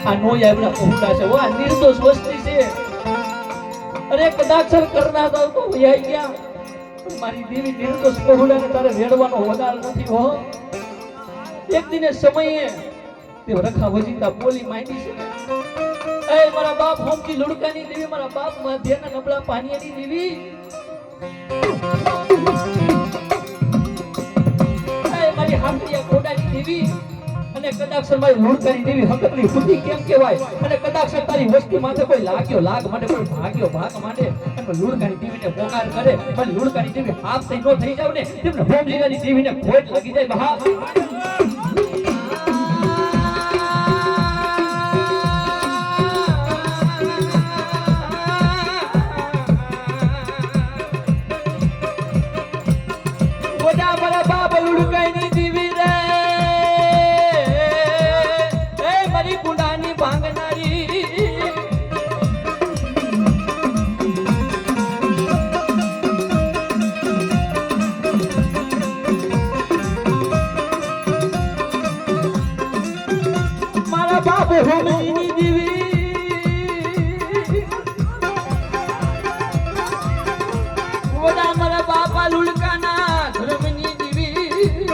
આ નોય આપણા પહોંચા છે આ નિર્દોષ વસ્તી છે અરે કદાચ કરના દો તો વૈયા ગયા મારી દેવી નિર્દોષ પહોંચાને તારે રેડવાનો વદાર નથી હો એક દિને સમયે તે રખા વજીતા બોલી માંડી છે એ મારા બાપ હોમકી લુડકાની દેવી મારા બાપ માધ્યના નબળા પાણીની દેવી એ મારી હાંકડિયા કોડાની દેવી અને કદાચ મારી લુડકાની દેવી હકતની બુદ્ધિ કેમ કહેવાય અને કદાચ તારી વસ્તી માથે કોઈ લાગ્યો લાગ માટે કોઈ ભાગ્યો ભાગ માટે અને લુડકાની દેવીને પોકાર કરે પણ લુડકાની દેવી હાફ થઈ નો થઈ જાવ ને તેમને હોમજીની દેવીને ખોટ લાગી જાય બહા હોમજીની દેવી ઓડા મારા બાપા લુડકાના ધર્મની દેવી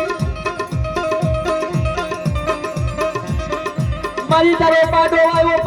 મારી તારે પાડો આવ્યો